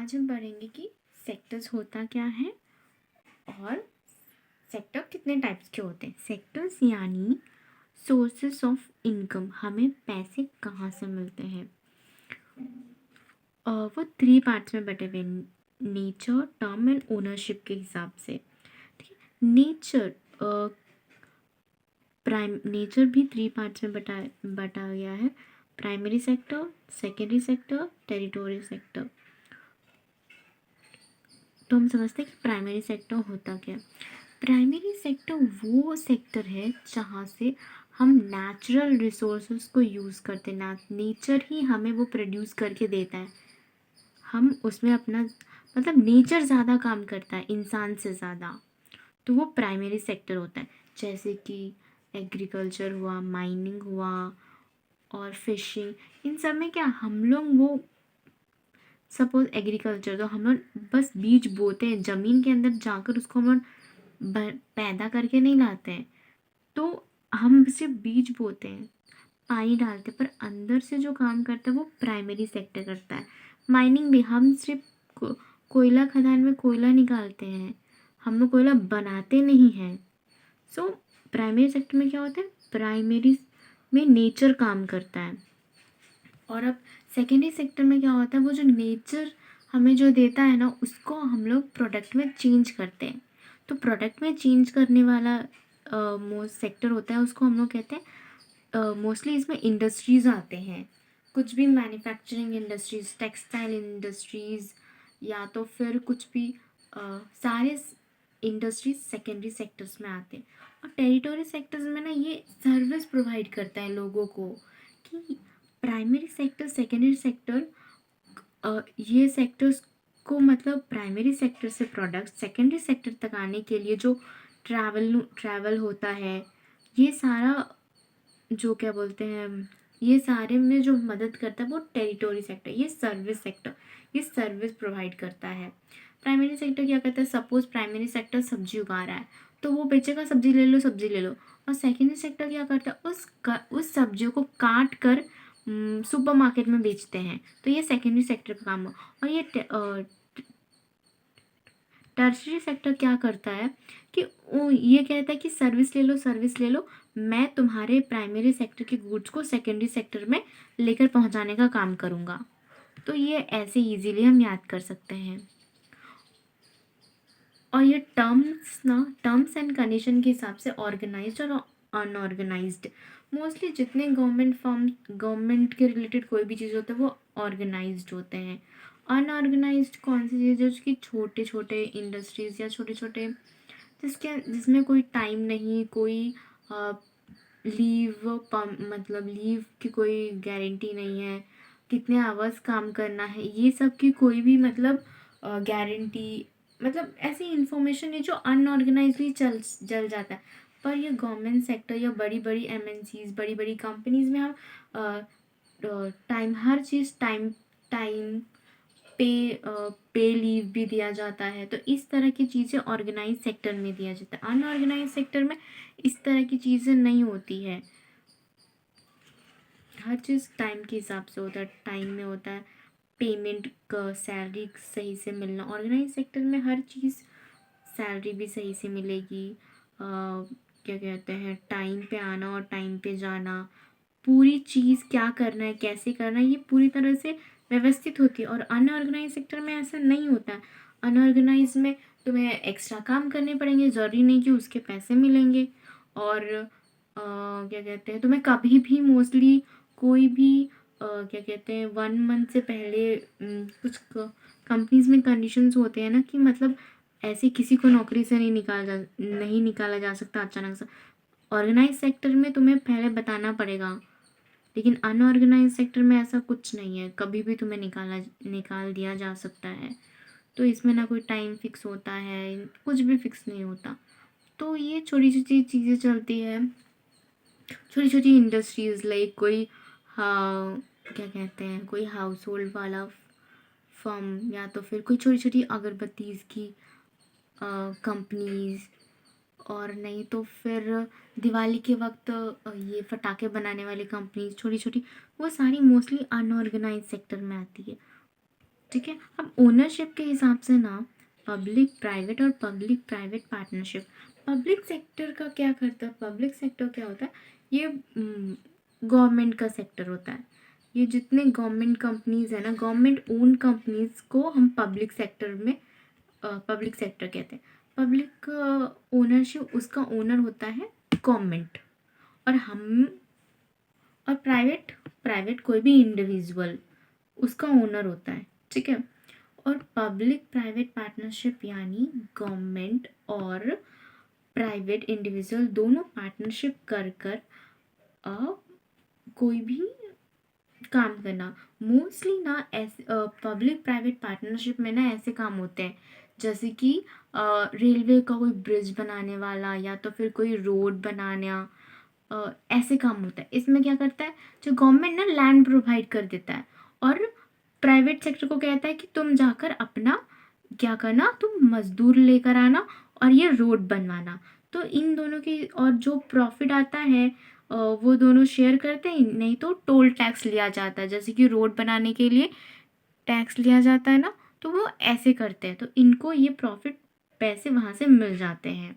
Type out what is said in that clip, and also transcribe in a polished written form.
आज हम पढ़ेंगे कि सेक्टर्स होता क्या है और सेक्टर कितने टाइप्स के होते हैं। सेक्टर्स यानी सोर्सेस ऑफ इनकम, हमें पैसे कहाँ से मिलते हैं। वो 3 पार्ट्स में बटे हुए, नेचर, टर्म एंड ओनरशिप के हिसाब से। ठीक है, नेचर भी 3 पार्ट्स में बटा गया है। Primary sector, secondary sector, territorial sector. तो हम समझते हैं कि प्राइमरी सेक्टर होता क्या है। प्राइमरी सेक्टर वो सेक्टर है जहाँ से हम नेचुरल रिसोर्सेज को यूज़ करते हैं। नेचर ही हमें वो प्रोड्यूस करके देता है, हम उसमें अपना मतलब नेचर ज़्यादा काम करता है इंसान से ज़्यादा, तो वो प्राइमरी सेक्टर होता है। जैसे कि एग्रीकल्चर हुआ, माइनिंग हुआ और फिशिंग। इन सब में क्या हम लोग वो सपोज एग्रीकल्चर, तो हम लोग बस बीज बोते हैं, ज़मीन के अंदर जाकर उसको हम लोग पैदा करके नहीं लाते हैं। तो हम सिर्फ बीज बोते हैं, पानी डालते हैं, पर अंदर से जो काम करता है वो प्राइमरी सेक्टर करता है। माइनिंग भी हम सिर्फ कोयला खदान में कोयला निकालते हैं, हम लोग कोयला बनाते नहीं हैं। सो प्राइमरी सेक्टर में क्या होता है, प्राइमरी में नेचर काम करता है। और अब सेकेंडरी सेक्टर में क्या होता है, वो जो नेचर हमें जो देता है ना, उसको हम लोग प्रोडक्ट में चेंज करते हैं। तो प्रोडक्ट में चेंज करने वाला मोस्ट सेक्टर होता है, उसको हम लोग कहते हैं मोस्टली इसमें इंडस्ट्रीज़ आते हैं। कुछ भी मैन्युफैक्चरिंग इंडस्ट्रीज़, टेक्सटाइल इंडस्ट्रीज़, या तो फिर कुछ भी सारे इंडस्ट्रीज सेकेंडरी सेक्टर्स में आते हैं। और टेरिटोरी सेक्टर्स में ना ये सर्विस प्रोवाइड करता है लोगों को कि प्राइमरी सेक्टर, सेकेंडरी सेक्टर, ये सेक्टर्स को मतलब प्राइमरी सेक्टर से प्रोडक्ट सेकेंडरी सेक्टर तक आने के लिए जो ट्रैवल होता है, ये सारा जो क्या बोलते हैं, ये सारे में जो मदद करता है वो टेरिटोरी सेक्टर, ये सर्विस सेक्टर, ये सर्विस प्रोवाइड करता है। प्राइमरी सेक्टर क्या करता है, सपोज प्राइमरी सेक्टर सब्जी उगा रहा है, तो वो बेचेगा सब्जी ले लो, सब्जी ले लो। और सेकेंडरी सेक्टर क्या करता है, उस सब्जियों को काट कर सुपरमार्केट में बेचते हैं। तो ये सेकेंडरी सेक्टर का काम है। और ये टर्शरी सेक्टर क्या करता है कि वो ये कहता है कि सर्विस ले लो, सर्विस ले लो, मैं तुम्हारे प्राइमरी सेक्टर के गुड्स को सेकेंडरी सेक्टर में लेकर पहुंचाने का काम करूंगा। तो ये ऐसे इजीली हम याद कर सकते हैं। और ये टर्म्स एंड कंडीशन के हिसाब से ऑर्गेनाइज्ड और अनऑर्गेनाइज्ड। मोस्टली जितने गवर्नमेंट के रिलेटेड कोई भी चीज़ होता है वो ऑर्गेनाइज्ड होते हैं। अनऑर्गेनाइज्ड कौन सी चीज़ है, उसकी छोटे छोटे इंडस्ट्रीज़ या छोटे छोटे जिसमें कोई टाइम नहीं, कोई मतलब लीव की कोई गारंटी नहीं है, कितने आवर्स काम करना है, ये सब की कोई भी मतलब गारंटी, मतलब ऐसी इंफॉर्मेशन है जो अनऑर्गेनाइजली जल जाता है। पर ये गवर्नमेंट सेक्टर या बड़ी बड़ी एमएनसीज, बड़ी बड़ी कंपनीज में हम टाइम, हर चीज़ टाइम टाइम पे लीव भी दिया जाता है। तो इस तरह की चीज़ें ऑर्गेनाइज सेक्टर में दिया जाता है। अनऑर्गेनाइज सेक्टर में इस तरह की चीज़ें नहीं होती है, हर चीज़ टाइम के हिसाब से होता है, टाइम में होता है, पेमेंट का सैलरी सही से मिलना। ऑर्गेनाइज सेक्टर में हर चीज़ सैलरी भी सही से मिलेगी, क्या कहते हैं, टाइम पे आना और टाइम पे जाना, पूरी चीज़ क्या करना है, कैसे करना है, ये पूरी तरह से व्यवस्थित होती है। और अनऑर्गेनाइज सेक्टर में ऐसा नहीं होता है। अनऑर्गेनाइज में तुम्हें एक्स्ट्रा काम करने पड़ेंगे, ज़रूरी नहीं कि उसके पैसे मिलेंगे। और क्या कहते हैं, तुम्हें कभी भी मोस्टली कोई भी क्या कहते हैं 1 मंथ से पहले कुछ कंपनीज में कंडीशंस होते हैं ना कि मतलब ऐसे किसी को नौकरी से नहीं निकाला जा सकता अचानक से। ऑर्गेनाइज सेक्टर में तुम्हें पहले बताना पड़ेगा, लेकिन अनऑर्गेनाइज सेक्टर में ऐसा कुछ नहीं है, कभी भी तुम्हें निकाल दिया जा सकता है। तो इसमें ना कोई टाइम फिक्स होता है, कुछ भी फिक्स नहीं होता। तो ये छोटी छोटी चीज़ें चलती है, छोटी छोटी इंडस्ट्रीज़, लाइक कोई हाँ क्या कहते हैं, कोई हाउस होल्ड वाला फर्म, या तो फिर कोई छोटी छोटी अगरबत्तीज़ की कंपनीज, और नहीं तो फिर दिवाली के वक्त ये पटाखे बनाने वाली कंपनीज छोटी छोटी, वो सारी मोस्टली अनऑर्गेनाइज सेक्टर में आती है। ठीक है। अब ओनरशिप के हिसाब से ना पब्लिक प्राइवेट और public private partnership, public sector का क्या करता है, पब्लिक सेक्टर क्या होता है, ये गवर्नमेंट का सेक्टर होता है। ये जितने गवर्नमेंट कंपनीज है ना, गवर्नमेंट ओन कंपनीज को हम पब्लिक सेक्टर में पब्लिक सेक्टर कहते हैं। पब्लिक ओनरशिप, उसका ओनर होता है गवर्नमेंट। और हम, और प्राइवेट, प्राइवेट कोई भी इंडिविजुअल उसका ओनर होता है, ठीक है। और पब्लिक प्राइवेट पार्टनरशिप यानी गवर्नमेंट और प्राइवेट इंडिविजुअल दोनों पार्टनरशिप कर कर कोई भी काम करना। मोस्टली ना ऐसे पब्लिक प्राइवेट पार्टनरशिप में ना ऐसे काम होते हैं जैसे कि रेलवे का कोई ब्रिज बनाने वाला या तो फिर कोई रोड बनाना, ऐसे काम होता है। इसमें क्या करता है, जो गवर्नमेंट ना लैंड प्रोवाइड कर देता है और प्राइवेट सेक्टर को कहता है कि तुम जाकर अपना क्या करना, तुम मजदूर लेकर आना और ये रोड बनवाना। तो इन दोनों की और जो प्रॉफिट आता है वो दोनों शेयर करते हैं, नहीं तो टोल टैक्स लिया जाता है, जैसे कि रोड बनाने के लिए टैक्स लिया जाता है ना, तो वो ऐसे करते हैं, तो इनको ये प्रॉफिट पैसे वहाँ से मिल जाते हैं।